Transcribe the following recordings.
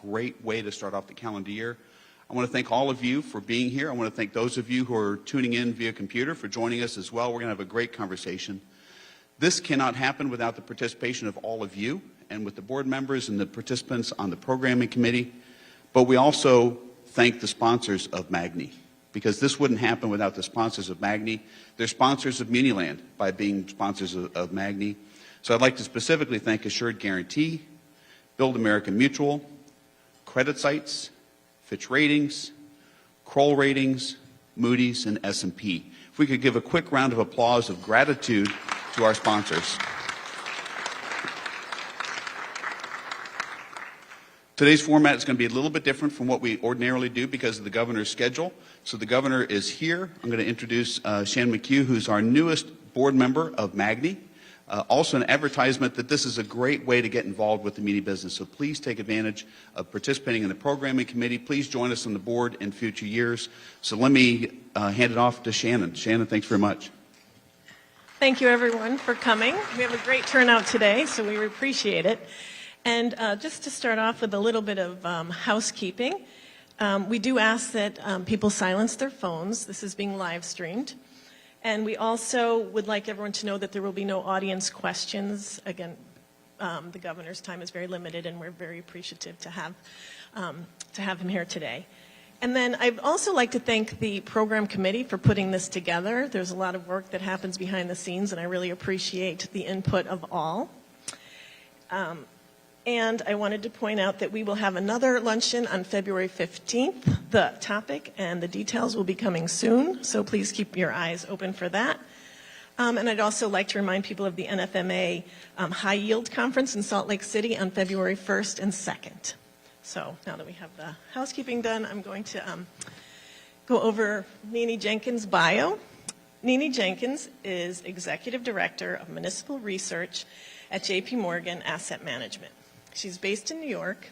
great way to start off the calendar year. I want to thank all of you for being here. I want to thank those of you who are tuning in via computer for joining us as well. We're going to have a great conversation. This cannot happen without the participation of all of you and with the board members and the participants on the programming committee. But we also thank the sponsors of Magni, because this wouldn't happen without the sponsors of Magni. They're sponsors of Muniland by being sponsors of Magni. So I'd like to specifically thank Assured Guarantee, Build American Mutual, Credit Sites, Fitch Ratings, Kroll Ratings, Moody's, and S&P. If we could give a quick round of applause of gratitude to our sponsors. Today's format is going to be a little bit different from what we ordinarily do because of the governor's schedule. So the governor is here. I'm going to introduce Shannon McHugh, who's our newest board member of Magni. Also an advertisement that this is a great way to get involved with the media business. So please take advantage of participating in the programming committee. Please join us on the board in future years. So let me hand it off to Shannon. Shannon, thanks very much. Thank you, everyone, for coming. We have a great turnout today, so we appreciate it. And just to start off with a little bit of housekeeping, we do ask that people silence their phones. This is being live streamed. And we also would like everyone to know that there will be no audience questions. Again, the governor's time is very limited, and we're very appreciative to have him here today. And then I'd also like to thank the program committee for putting this together. There's a lot of work that happens behind the scenes, and I really appreciate the input of all. And I wanted to point out that we will have another luncheon on February 15th. The topic and the details will be coming soon, so please keep your eyes open for that. And I'd also like to remind people of the NFMA High Yield Conference in Salt Lake City on February 1st and 2nd. So now that we have the housekeeping done, I'm going to go over Nene Jenkins' bio. Nene Jenkins is Executive Director of Municipal Research at J.P. Morgan Asset Management. She's based in New York,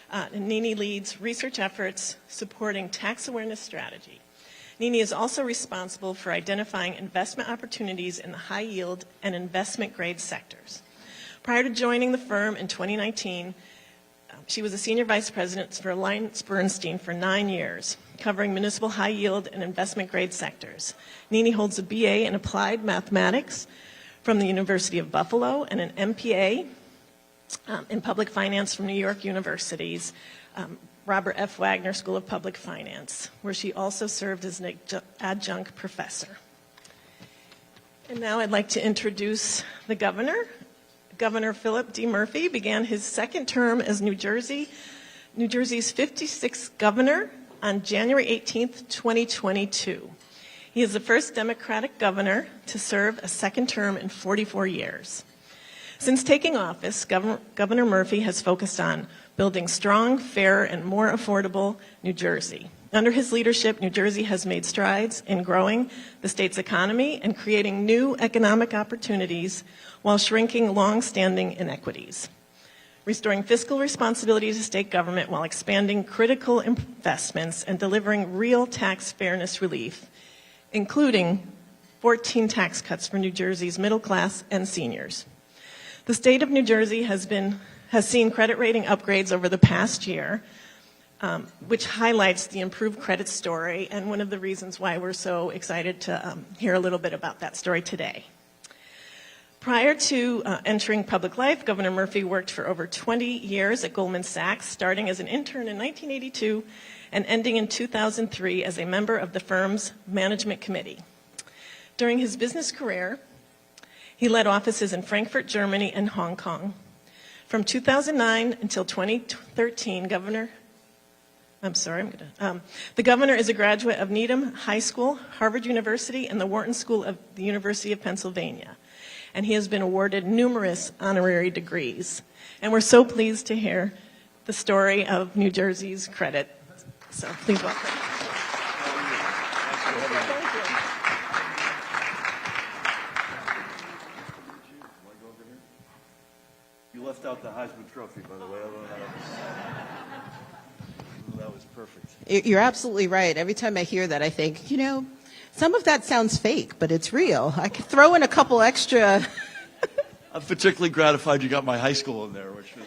and Nene leads research efforts supporting tax awareness strategy. Nene is also responsible for identifying investment opportunities in the high yield and investment grade sectors. Prior to joining the firm in 2019, she was a senior vice president for AllianceBernstein for 9 years, covering municipal high yield and investment grade sectors. Nene holds a BA in applied mathematics from the University of Buffalo and an MPA in public finance from New York University's Robert F. Wagner School of Public Finance, where she also served as an adjunct professor. And now I'd like to introduce the governor. Governor Philip D. Murphy began his second term as New Jersey's 56th governor on January 18th, 2022. He is the first Democratic governor to serve a second term in 44 years. Since taking office, Governor Murphy has focused on building strong, fair, and more affordable New Jersey. Under his leadership, New Jersey has made strides in growing the state's economy and creating new economic opportunities while shrinking long-standing inequities, restoring fiscal responsibility to state government while expanding critical investments and delivering real tax fairness relief, including 14 tax cuts for New Jersey's middle class and seniors. The state of New Jersey has seen credit rating upgrades over the past year, which highlights the improved credit story, and one of the reasons why we're so excited to hear a little bit about that story today. Prior to entering public life, Governor Murphy worked for over 20 years at Goldman Sachs, starting as an intern in 1982 and ending in 2003 as a member of the firm's management committee. During his business career, he led offices in Frankfurt, Germany, and Hong Kong. From 2009 until 2013, the governor is a graduate of Needham High School, Harvard University, and the Wharton School of the University of Pennsylvania. And he has been awarded numerous honorary degrees. And we're so pleased to hear the story of New Jersey's credit. So please welcome. You left out the Heisman Trophy, by the way. That was perfect. You're absolutely right. Every time I hear that, I think, some of that sounds fake, but it's real. I could throw in a couple extra. I'm particularly gratified you got my high school in there, which was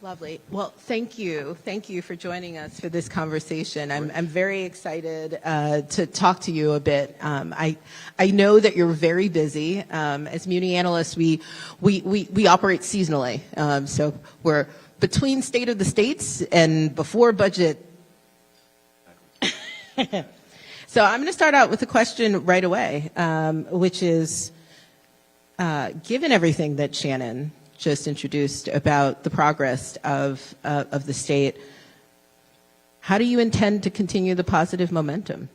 Lovely. Well, thank you. Thank you for joining us for this conversation. I'm very excited to talk to you a bit. I know that you're very busy. As Muni analysts, we operate seasonally. So we're between State of the States and before budget. So I'm going to start out with a question right away, which is, given everything that Shannon just introduced about the progress of the state, how do you intend to continue the positive momentum?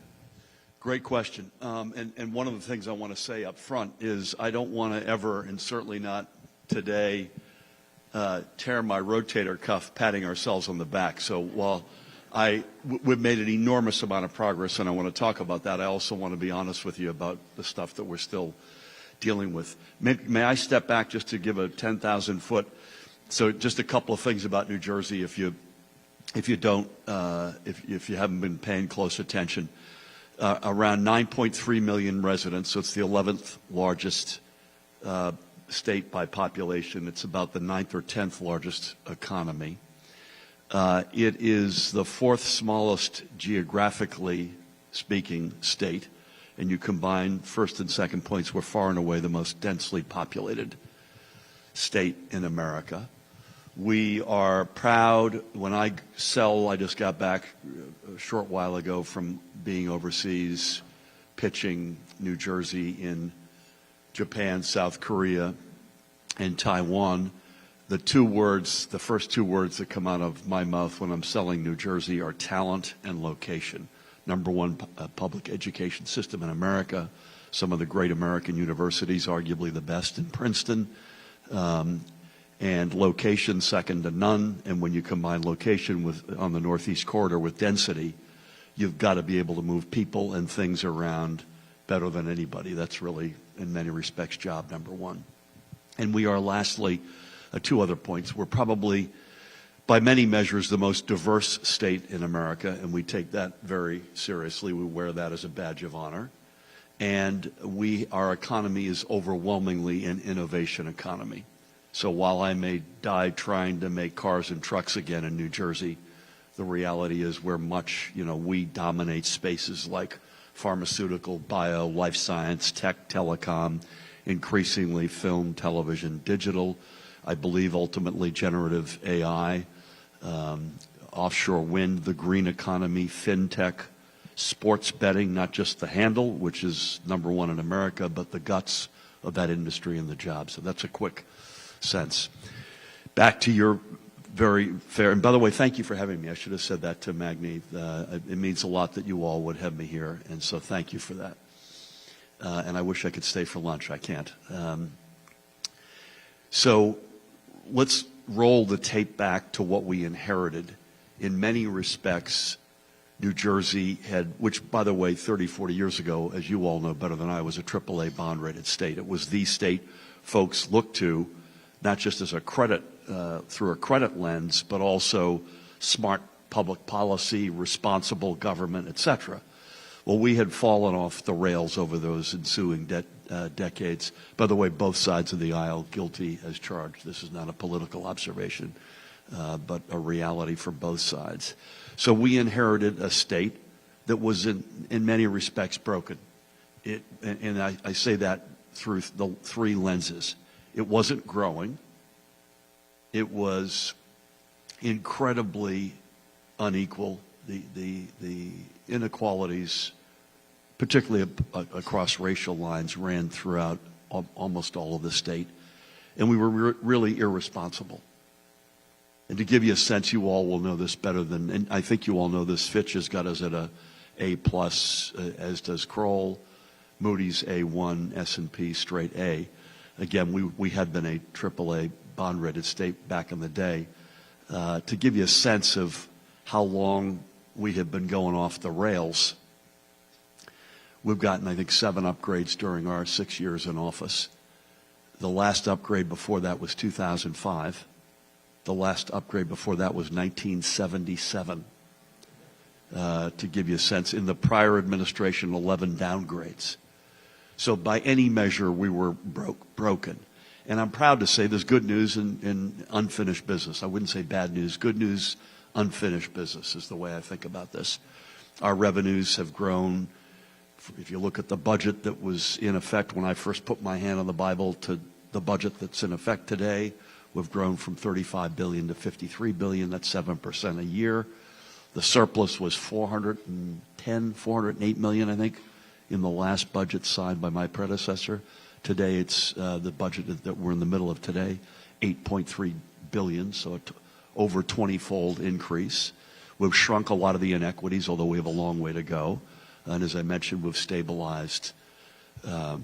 Great question. And one of the things I want to say up front is I don't want to ever, and certainly not today, tear my rotator cuff patting ourselves on the back. So while we've made an enormous amount of progress, and I want to talk about that, I also want to be honest with you about the stuff that we're still dealing with. May I step back just to give a 10,000 foot? So just a couple of things about New Jersey, if you haven't been paying close attention. Around 9.3 million residents, so it's the 11th largest state by population. It's about the 9th or 10th largest economy. It is the 4th smallest geographically speaking state. And you combine first and second points, we're far and away the most densely populated state in America. We are proud. When I just got back a short while ago from being overseas, pitching New Jersey in Japan, South Korea, and Taiwan. The first two words that come out of my mouth when I'm selling New Jersey are talent and location. Number one public education system in America, some of the great American universities, arguably the best in Princeton, and location second to none. And when you combine location on the Northeast Corridor with density, you've got to be able to move people and things around better than anybody. That's really, in many respects, job number one. And we are, lastly, two other points. We're probably, by many measures, the most diverse state in America, and we take that very seriously. We wear that as a badge of honor. And our economy is overwhelmingly an innovation economy. So while I may die trying to make cars and trucks again in New Jersey, the reality is we dominate spaces like pharmaceutical, bio, life science, tech, telecom, increasingly film, television, digital. I believe ultimately generative AI, offshore wind, the green economy, fintech, sports betting, not just the handle, which is number one in America, but the guts of that industry and the jobs. So that's a quick sense. Back to your very fair, and by the way, thank you for having me. I should have said that to Magni. It means a lot that you all would have me here, and so thank you for that. And I wish I could stay for lunch. I can't. So let's roll the tape back to what we inherited. In many respects, New Jersey had, which, by the way, 30, 40 years ago, as you all know better than I, was a AAA bond-rated state. It was the state folks looked to, not just as a credit, through a credit lens, but also smart public policy, responsible government, et cetera. Well, we had fallen off the rails over those ensuing decades. By the way, both sides of the aisle guilty as charged. This is not a political observation, but a reality for both sides. So we inherited a state that was in many respects broken. And I say that through the three lenses. It wasn't growing. It was incredibly unequal. The inequalities, particularly across racial lines, ran throughout almost all of the state. And we were really irresponsible. And to give you a sense, you all will know this better than, and I think you all know this, Fitch has got us at a A+, as does Kroll, Moody's A1, S&P straight A. Again, we had been a AAA bond-rated state back in the day. To give you a sense of how long we have been going off the rails, we've gotten, I think, 7 upgrades during our 6 years in office. The last upgrade before that was 2005. The last upgrade before that was 1977. To give you a sense, in the prior administration, 11 downgrades. So by any measure, we were broken. And I'm proud to say there's good news in unfinished business. I wouldn't say bad news. Good news, unfinished business is the way I think about this. Our revenues have grown. If you look at the budget that was in effect when I first put my hand on the Bible to the budget that's in effect today, we've grown from $35 billion to $53 billion. That's 7% a year. The surplus was $408 million, I think, in the last budget signed by my predecessor. Today, it's the budget that we're in the middle of today, $8.3 billion, so over 20-fold increase. We've shrunk a lot of the inequities, although we have a long way to go. And as I mentioned, we've stabilized our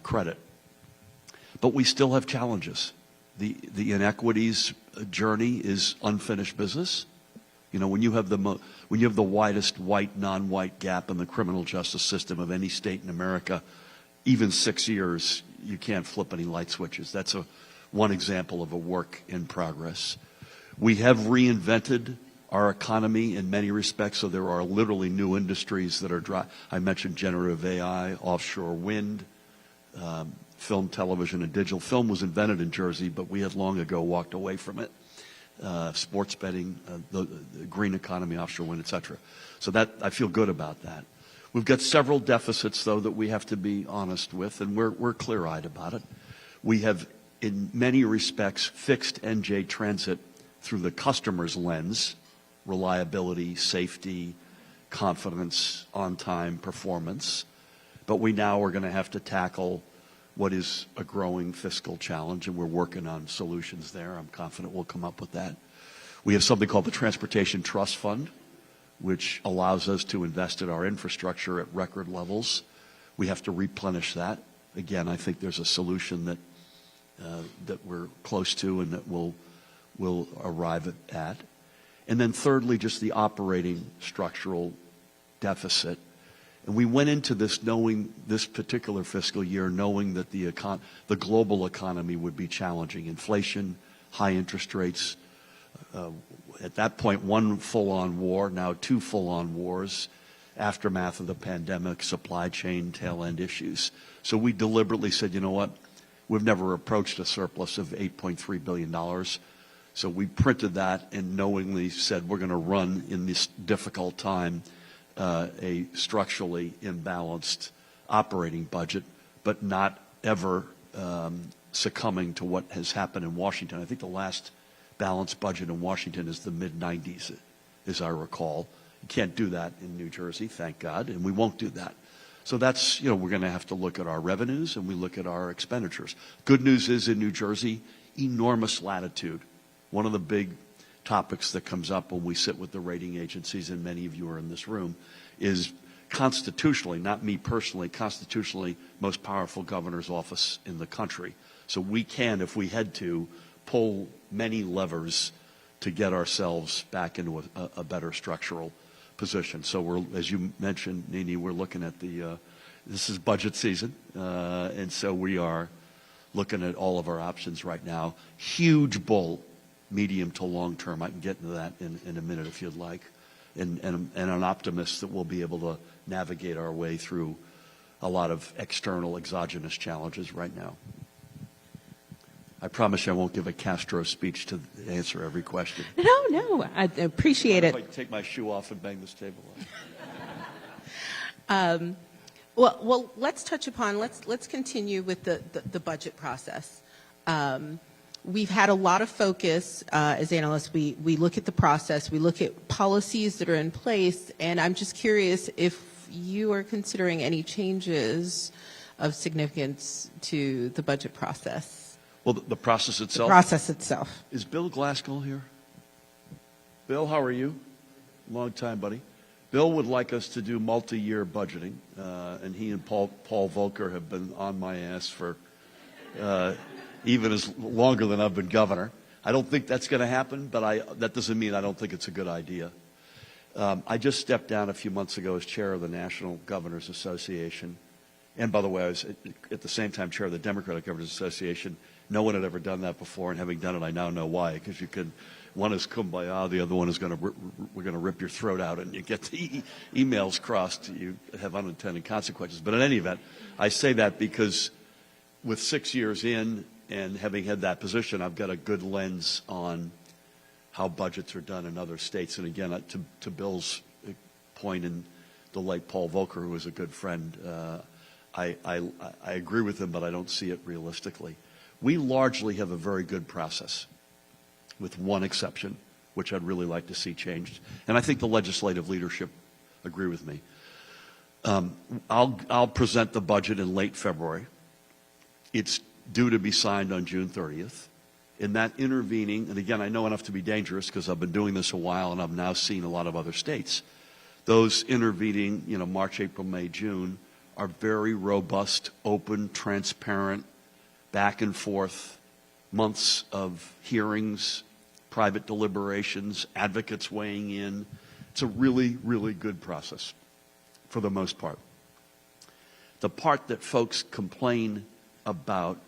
credit. But we still have challenges. The inequities journey is unfinished business. You know, when you have the widest white, non-white gap in the criminal justice system of any state in America, even 6 years, you can't flip any light switches. That's one example of a work in progress. We have reinvented our economy in many respects, so there are literally new industries that are I mentioned generative AI, offshore wind, film, television, and digital. Film was invented in Jersey, but we had long ago walked away from it. Sports betting, the green economy, offshore wind, et cetera. So that I feel good about that. We've got several deficits, though, that we have to be honest with, and we're clear-eyed about it. We have, in many respects, fixed NJ Transit through the customer's lens: reliability, safety, confidence, on-time performance. But we now are going to have to tackle what is a growing fiscal challenge, and we're working on solutions there. I'm confident we'll come up with that. We have something called the Transportation Trust Fund, which allows us to invest in our infrastructure at record levels. We have to replenish that. Again, I think there's a solution that we're close to and that we'll arrive at. And then thirdly, just the operating structural deficit. And we went into this knowing this particular fiscal year, knowing that the global economy would be challenging. Inflation, high interest rates. At that point, one full-on war, now two full-on wars, aftermath of the pandemic, supply chain, tail-end issues. So we deliberately said, you know what, we've never approached a surplus of $8.3 billion. So we printed that and knowingly said we're going to run in this difficult time a structurally imbalanced operating budget, but not ever succumbing to what has happened in Washington. I think the last balanced budget in Washington is the mid-90s, as I recall. You can't do that in New Jersey, thank God, and we won't do that. So that's, we're going to have to look at our revenues and we look at our expenditures. Good news is in New Jersey, enormous latitude. One of the big topics that comes up when we sit with the rating agencies, and many of you are in this room, is constitutionally, not me personally, constitutionally most powerful governor's office in the country. So we can, if we had to, pull many levers to get ourselves back into a better structural position. So we're, as you mentioned, Nini, we're looking at this is budget season, and so we are looking at all of our options right now. Huge bull, medium to long term. I can get into that in a minute if you'd like. And an optimist that we'll be able to navigate our way through a lot of external exogenous challenges right now. I promise you I won't give a Castro speech to answer every question. No, I appreciate it. If I take my shoe off and bang this table on. Well, let's touch upon, let's continue with the budget process. We've had a lot of focus as analysts. We look at the process, we look at policies that are in place, and I'm just curious if you are considering any changes of significance to the budget process. Well, the process itself? The process itself. Is Bill Glaskell here? Bill, how are you? Long time, buddy. Bill would like us to do multi-year budgeting, and he and Paul Volcker have been on my ass for even as longer than I've been governor. I don't think that's going to happen, but that doesn't mean I don't think it's a good idea. I just stepped down a few months ago as chair of the National Governors Association. And by the way, I was at the same time chair of the Democratic Governors Association. No one had ever done that before, and having done it, I now know why. Because one is kumbaya, the other one is we're going to rip your throat out, and you get the emails crossed. You have unintended consequences. But in any event, I say that because with 6 years in and having had that position, I've got a good lens on how budgets are done in other states. And again, to Bill's point, and the late Paul Volcker, who was a good friend, I agree with him, but I don't see it realistically. We largely have a very good process, with one exception, which I'd really like to see changed. And I think the legislative leadership agree with me. I'll present the budget in late February. It's due to be signed on June 30th. In that intervening, and again, I know enough to be dangerous because I've been doing this a while and I've now seen a lot of other states. Those intervening, March, April, May, June, are very robust, open, transparent, back and forth, months of hearings, private deliberations, advocates weighing in. It's a really, really good process for the most part. The part that folks complain about,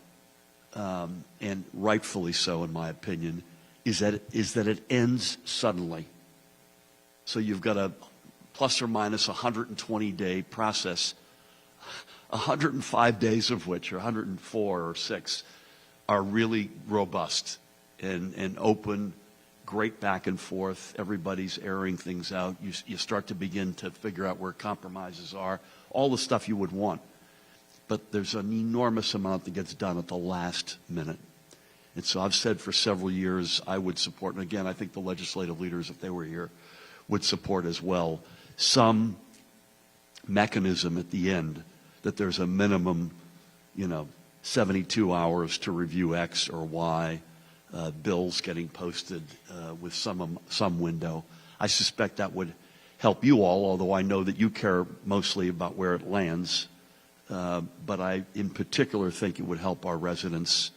and rightfully so in my opinion, is that it ends suddenly. So you've got a plus or minus 120-day process, 105 days of which, or 104 or 6, are really robust and open, great back and forth. Everybody's airing things out. You start to begin to figure out where compromises are, all the stuff you would want. But there's an enormous amount that gets done at the last minute. And so I've said for several years I would support, and again, I think the legislative leaders, if they were here, would support as well, some mechanism at the end that there's a minimum, 72 hours to review X or Y, bills getting posted with some window. I suspect that would help you all, although I know that you care mostly about where it lands. But I, in particular, think it would help our residents,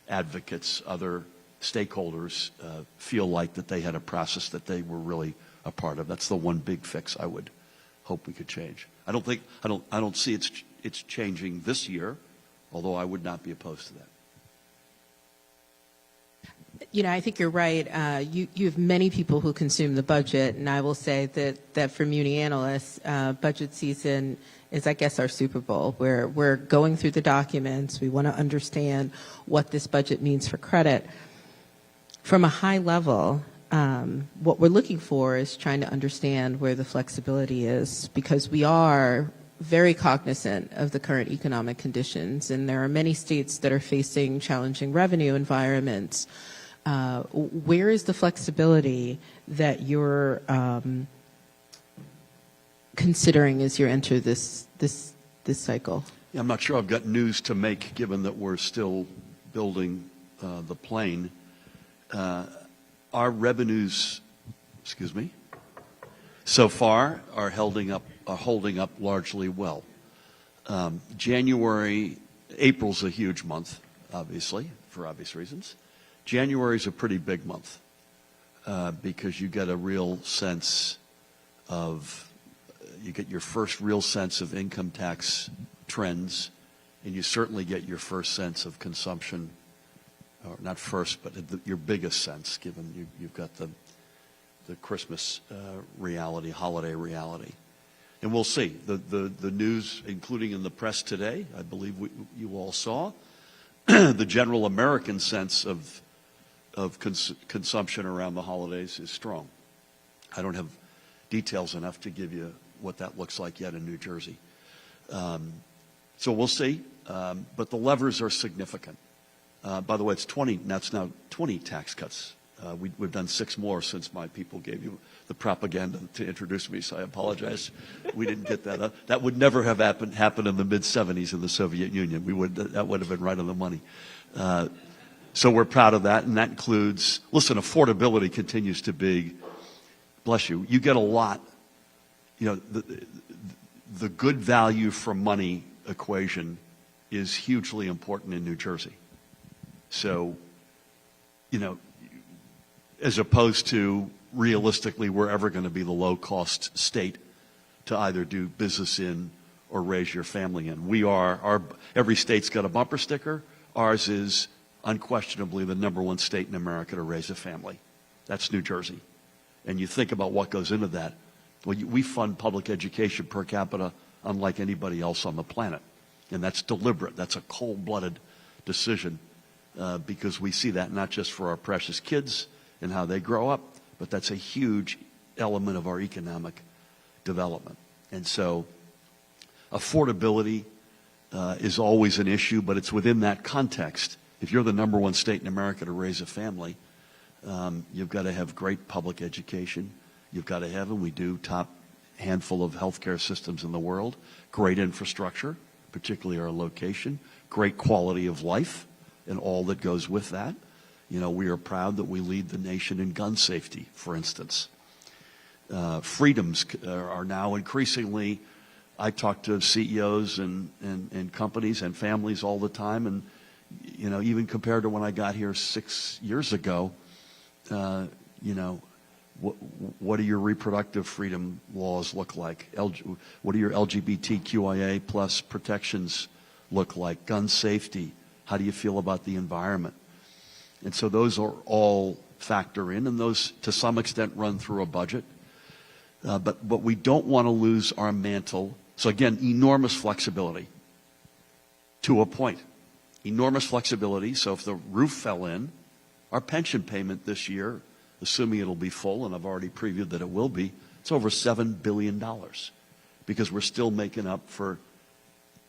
advocates, other stakeholders feel like that they had a process that they were really a part of. That's the one big fix I would hope we could change. I don't see it's changing this year, although I would not be opposed to that. I think you're right. You have many people who consume the budget, and I will say that for Muni analysts, budget season is, I guess, our Super Bowl, where we're going through the documents. We want to understand what this budget means for credit. From a high level, what we're looking for is trying to understand where the flexibility is, because we are very cognizant of the current economic conditions, and there are many states that are facing challenging revenue environments. Where is the flexibility that you're considering as you enter this cycle? Yeah, I'm not sure I've got news to make, given that we're still building the plane. Our revenues, so far are holding up largely well. April's a huge month, obviously, for obvious reasons. January's a pretty big month because you get a real sense of, you get your first real sense of income tax trends, and you certainly get your first sense of consumption, or not first, but your biggest sense, given you've got the Christmas reality, holiday reality. And we'll see. The news, including in the press today, I believe you all saw, the general American sense of consumption around the holidays is strong. I don't have details enough to give you what that looks like yet in New Jersey. So we'll see. But the levers are significant. By the way, that's now 20 tax cuts. We've done 6 more since my people gave you the propaganda to introduce me, so I apologize. We didn't get that. That would never have happened in the mid-'70s in the Soviet Union. That would have been right on the money. So we're proud of that, and that includes, affordability continues to be, bless you, you get a lot, the good value for money equation is hugely important in New Jersey. So, as opposed to realistically, we're ever going to be the low-cost state to either do business in or raise your family in. Every state's got a bumper sticker. Ours is unquestionably the #1 state in America to raise a family. That's New Jersey. And you think about what goes into that. Well, we fund public education per capita unlike anybody else on the planet. And that's deliberate. That's a cold-blooded decision because we see that not just for our precious kids and how they grow up, but that's a huge element of our economic development. And so affordability is always an issue, but it's within that context. If you're the number one state in America to raise a family, you've got to have great public education. You've got to have, and we do, top handful of healthcare systems in the world, great infrastructure, particularly our location, great quality of life, and all that goes with that. You know, we are proud that we lead the nation in gun safety, for instance. Freedoms are now increasingly, I talk to CEOs and companies and families all the time, and, you know, even compared to when I got here 6 years ago, you know, what do your reproductive freedom laws look like? What do your LGBTQIA plus protections look like? Gun safety. How do you feel about the environment? And so those are all factor in, and those to some extent run through a budget. But we don't want to lose our mantle. So again, enormous flexibility to a point. Enormous flexibility. So if the roof fell in, our pension payment this year, assuming it'll be full, and I've already previewed that it will be, it's over $7 billion because we're still making up for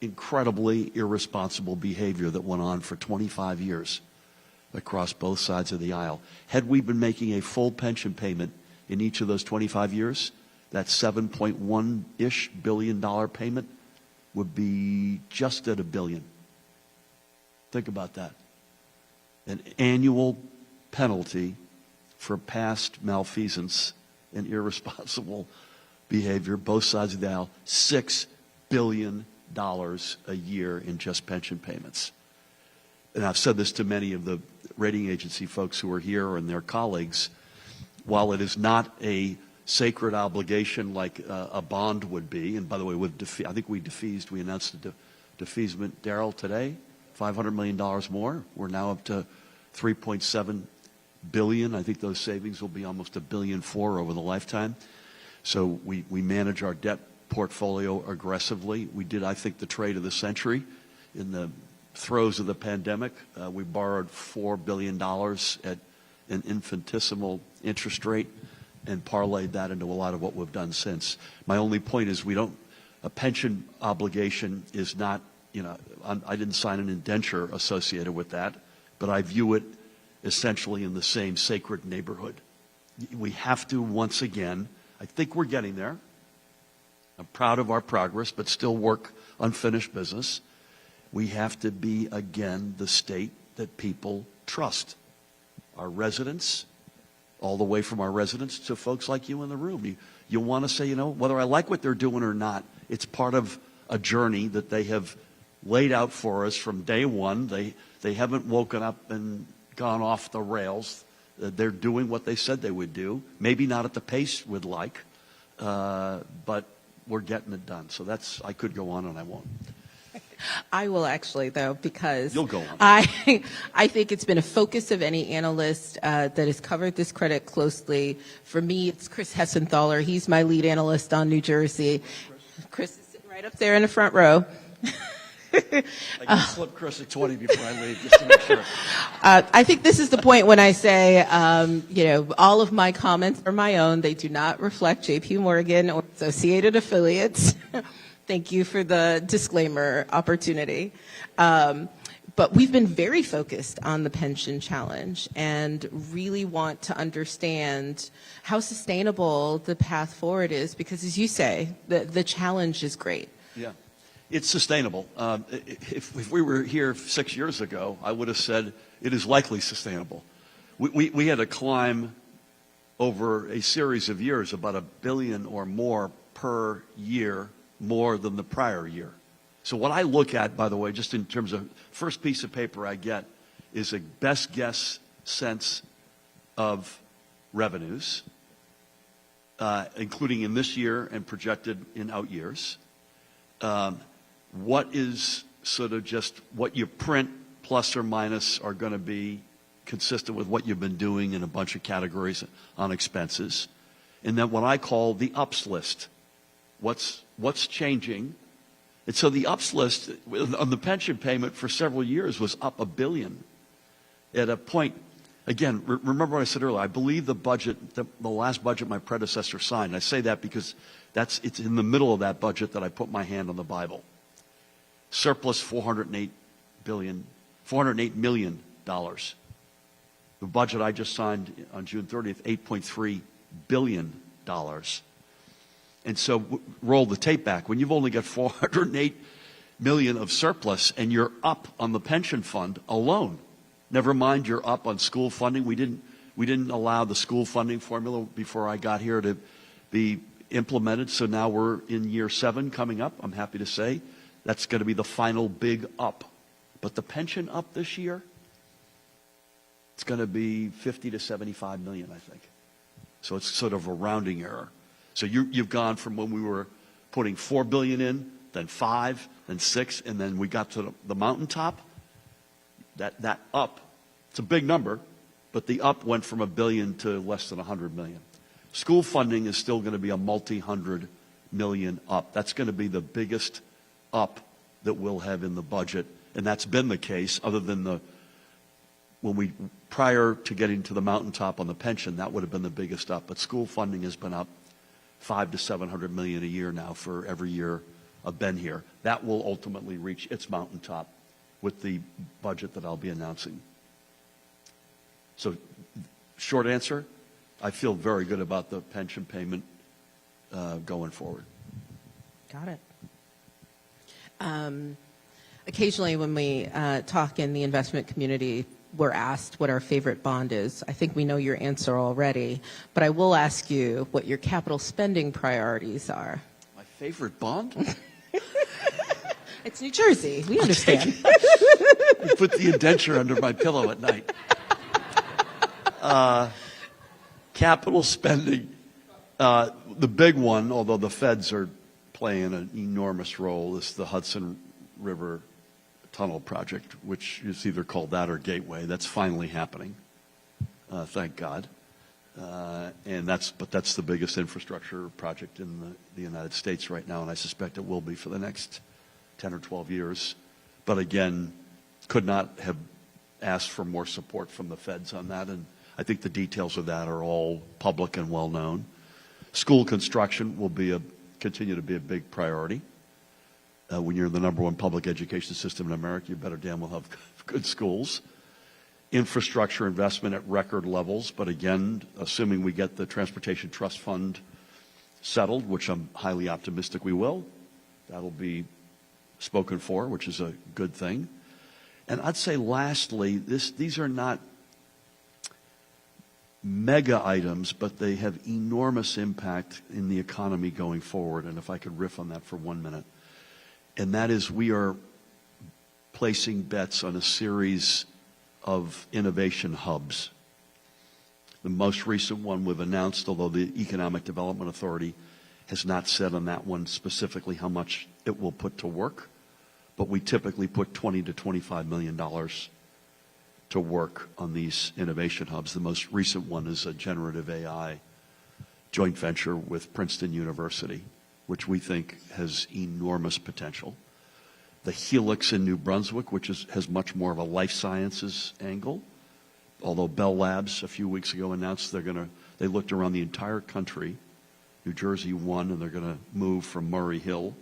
incredibly irresponsible behavior that went on for 25 years across both sides of the aisle. Had we been making a full pension payment in each of those 25 years, that $7.1-ish billion payment would be just at $1 billion. Think about that. An annual penalty for past malfeasance and irresponsible behavior, both sides of the aisle, $6 billion a year in just pension payments. And I've said this to many of the rating agency folks who are here and their colleagues. While it is not a sacred obligation like a bond would be, and by the way, I think we announced the defeasement, Darrell, today, $500 million more. We're now up to $3.7 billion. I think those savings will be almost $1.4 billion over the lifetime. So we manage our debt portfolio aggressively. We did, I think, the trade of the century in the throes of the pandemic. We borrowed $4 billion at an infinitesimal interest rate and parlayed that into a lot of what we've done since. My only point is a pension obligation is not, you know, I didn't sign an indenture associated with that, but I view it essentially in the same sacred neighborhood. We have to, once again, I think we're getting there. I'm proud of our progress, but still work unfinished business. We have to be, again, the state that people trust. Our residents, all the way from our residents to folks like you in the room. You want to say, you know, whether I like what they're doing or not, it's part of a journey that they have laid out for us from day one. They haven't woken up and gone off the rails. They're doing what they said they would do. Maybe not at the pace we'd like, but we're getting it done. So I could go on and I won't. I will actually, though, because you'll go on. I think it's been a focus of any analyst that has covered this credit closely. For me, it's Chris Hessenthaler. He's my lead analyst on New Jersey. Chris is sitting right up there in the front row. I can slip Chris a 20 before I leave, just to make sure. I think this is the point when I say, you know, all of my comments are my own. They do not reflect J.P. Morgan or associated affiliates. Thank you for the disclaimer opportunity. But we've been very focused on the pension challenge and really want to understand how sustainable the path forward is because, as you say, the challenge is great. Yeah. It's sustainable. If we were here 6 years ago, I would have said it is likely sustainable. We had to climb over a series of years about $1 billion or more per year, more than the prior year. So what I look at, by the way, just in terms of first piece of paper I get, is a best guess sense of revenues, including in this year and projected in out years. What is sort of just what you print plus or minus are going to be consistent with what you've been doing in a bunch of categories on expenses. And then what I call the ups list. What's changing And so the ups list on the pension payment for several years was up $1 billion. At a point, again, remember what I said earlier, I believe the budget, the last budget my predecessor signed, and I say that because it's in the middle of that budget that I put my hand on the Bible. Surplus $408 million. The budget I just signed on June 30th, $8.3 billion. And so roll the tape back. When you've only got $408 million of surplus and you're up on the pension fund alone, never mind you're up on school funding. We didn't allow the school funding formula before I got here to be implemented. So now we're in year 7 coming up. I'm happy to say that's going to be the final big up. But the pension up this year, it's going to be 50 to 75 million, I think. So it's sort of a rounding error. So you've gone from when we were putting $4 billion in, then 5, then 6, and then we got to the mountaintop. That up, it's a big number, but the up went from $1 billion to less than $100 million. School funding is still going to be a multi-hundred million up. That's going to be the biggest up that we'll have in the budget, and that's been the case other than prior to getting to the mountaintop on the pension, that would have been the biggest up. But school funding has been up $500 to $700 million a year now for every year I've been here. That will ultimately reach its mountaintop with the budget that I'll be announcing. So, short answer, I feel very good about the pension payment going forward. Got it. Occasionally when we talk in the investment community, we're asked what our favorite bond is. I think we know your answer already, but I will ask you what your capital spending priorities are. My favorite bond? It's New Jersey. We understand. I put the indenture under my pillow at night. Capital spending. The big one, although the feds are playing an enormous role, is the Hudson River Tunnel project, which is either called that or Gateway. That's finally happening, thank God. But that's the biggest infrastructure project in the United States right now, and I suspect it will be for the next 10 or 12 years. But again, could not have asked for more support from the feds on that, and I think the details of that are all public and well known. School construction will continue to be a big priority. When you're the #1 public education system in America, you better damn well have good schools. Infrastructure investment at record levels, but again, assuming we get the Transportation Trust Fund settled, which I'm highly optimistic we will, that'll be spoken for, which is a good thing. And I'd say lastly, these are not mega items, but they have enormous impact in the economy going forward. And if I could riff on that for 1 minute. And that is, we are placing bets on a series of innovation hubs. The most recent one we've announced, although the Economic Development Authority has not said on that one specifically how much it will put to work, but we typically put $20 to $25 million to work on these innovation hubs. The most recent one is a generative AI joint venture with Princeton University, which we think has enormous potential. The Helix in New Brunswick, which has much more of a life sciences angle, although Bell Labs a few weeks ago announced they looked around the entire country. New Jersey won, and they're going to move from Murray Hill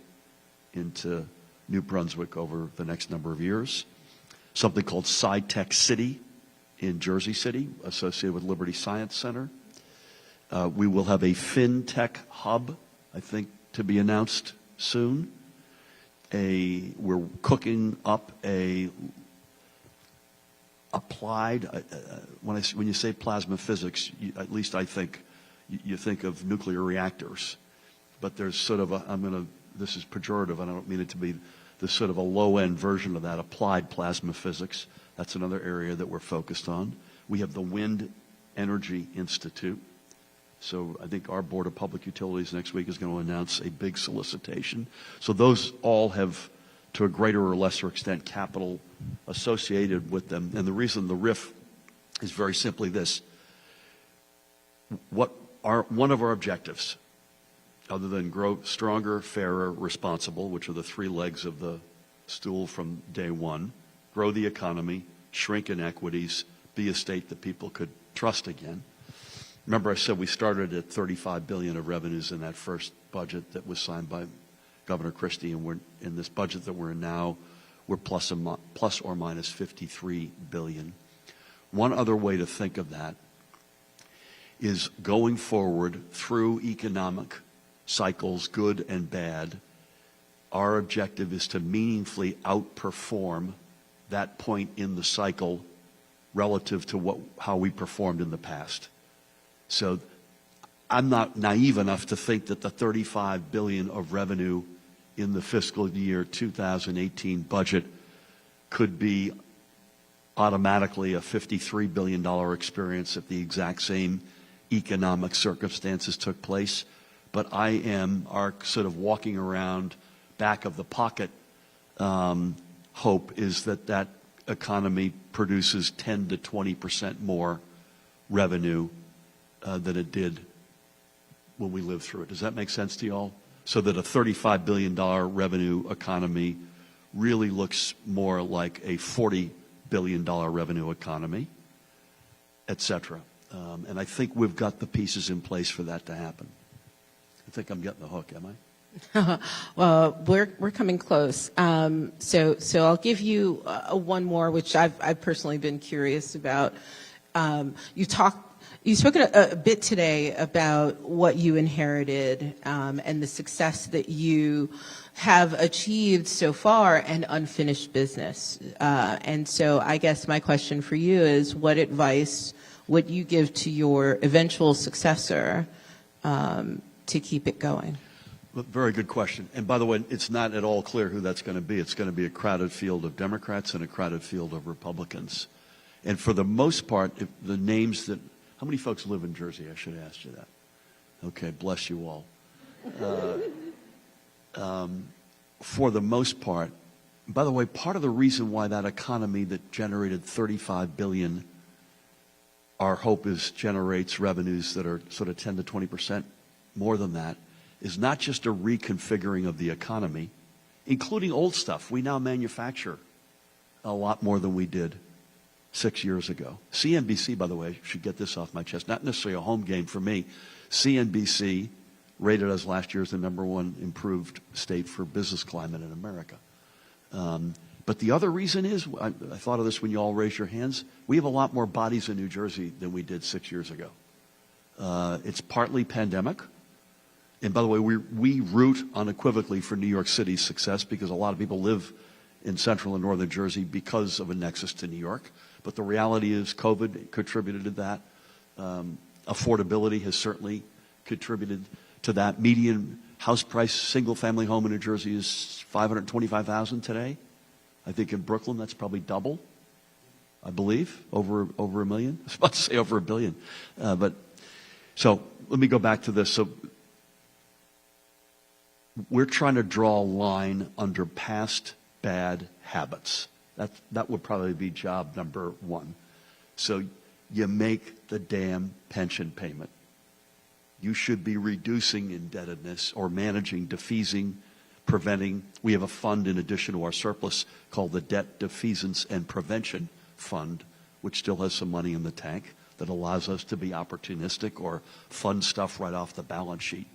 into New Brunswick over the next number of years. Something called SciTech City in Jersey City, associated with Liberty Science Center. We will have a FinTech hub, I think, to be announced soon. We're cooking up a applied, when you say plasma physics, at least I think, you think of nuclear reactors. But there's sort of this is pejorative, and I don't mean it to be this sort of a low-end version of that, applied plasma physics. That's another area that we're focused on. We have the Wind Energy Institute. So I think our Board of Public Utilities next week is going to announce a big solicitation. So those all have, to a greater or lesser extent, capital associated with them. And the reason the RIF is very simply this. One of our objectives other than grow stronger, fairer, responsible, which are the three legs of the stool from day one, grow the economy, shrink inequities, be a state that people could trust again. Remember I said we started at $35 billion of revenues in that first budget that was signed by Governor Christie, and we're in this budget that we're in now, we're plus or minus $53 billion. One other way to think of that is going forward through economic cycles, good and bad, our objective is to meaningfully outperform that point in the cycle relative to how we performed in the past. So I'm not naive enough to think that the $35 billion of revenue in the fiscal year 2018 budget could be automatically a $53 billion experience if the exact same economic circumstances took place. But our sort of walking around back of the pocket hope is that economy produces 10 to 20% more revenue than it did when we lived through it. Does that make sense to you all? So that a $35 billion revenue economy really looks more like a $40 billion revenue economy, et cetera. And I think we've got the pieces in place for that to happen. I think I'm getting the hook, am I? Well, we're coming close. So I'll give you one more, which I've personally been curious about. You've spoken a bit today about what you inherited and the success that you have achieved so far and unfinished business. And so I guess my question for you is, what advice would you give to your eventual successor to keep it going? Very good question. And by the way, it's not at all clear who that's going to be. It's going to be a crowded field of Democrats and a crowded field of Republicans. And for the most part, the names that... How many folks live in Jersey? I should have asked you that. Okay, bless you all. For the most part, by the way, part of the reason why that economy that generated $35 billion, our hope is generates revenues that are sort of 10 to 20% more than that, is not just a reconfiguring of the economy, including old stuff. We now manufacture a lot more than we did 6 years ago. CNBC, by the way, should get this off my chest, not necessarily a home game for me. CNBC rated us last year as the #1 improved state for business climate in America. But the other reason is, I thought of this when you all raised your hands, we have a lot more bodies in New Jersey than we did 6 years ago. It's partly pandemic. And by the way, we root unequivocally for New York City's success because a lot of people live in central and northern Jersey because of a nexus to New York. But the reality is COVID contributed to that. Affordability has certainly contributed to that. Median house price, single-family home in New Jersey is $525,000 today. I think in Brooklyn that's probably double, I believe, over $1 million. I was about to say over $1 billion. But so let me go back to this. So we're trying to draw a line under past bad habits. That would probably be job number one. So you make the damn pension payment. You should be reducing indebtedness or managing, defeasing, preventing. We have a fund in addition to our surplus called the Debt Defeasance and Prevention Fund, which still has some money in the tank that allows us to be opportunistic or fund stuff right off the balance sheet.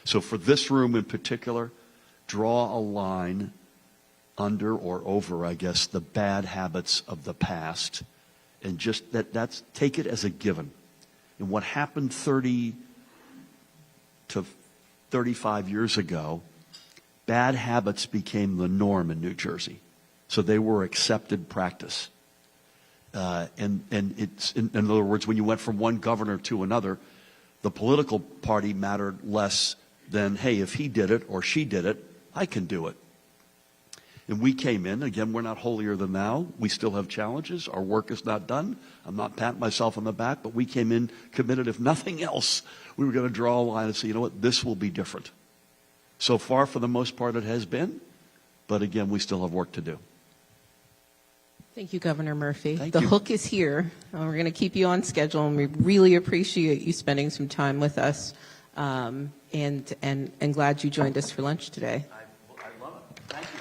So for this room in particular, draw a line under or over, I guess, the bad habits of the past, and just that's take it as a given. And what happened 30 to 35 years ago, bad habits became the norm in New Jersey. So they were accepted practice. And it's in other words, when you went from one governor to another, the political party mattered less than, hey, if he did it or she did it, I can do it. And we came in, again, we're not holier than thou. We still have challenges. Our work is not done. I'm not patting myself on the back, but we came in committed, if nothing else, we were going to draw a line and say, you know what, this will be different. So far, for the most part, it has been. But again, we still have work to do. Thank you, Governor Murphy. Thank the you. hook is here. We're going to keep you on schedule, and we really appreciate you spending some time with us and glad you joined us for lunch today. I love it. Thank you.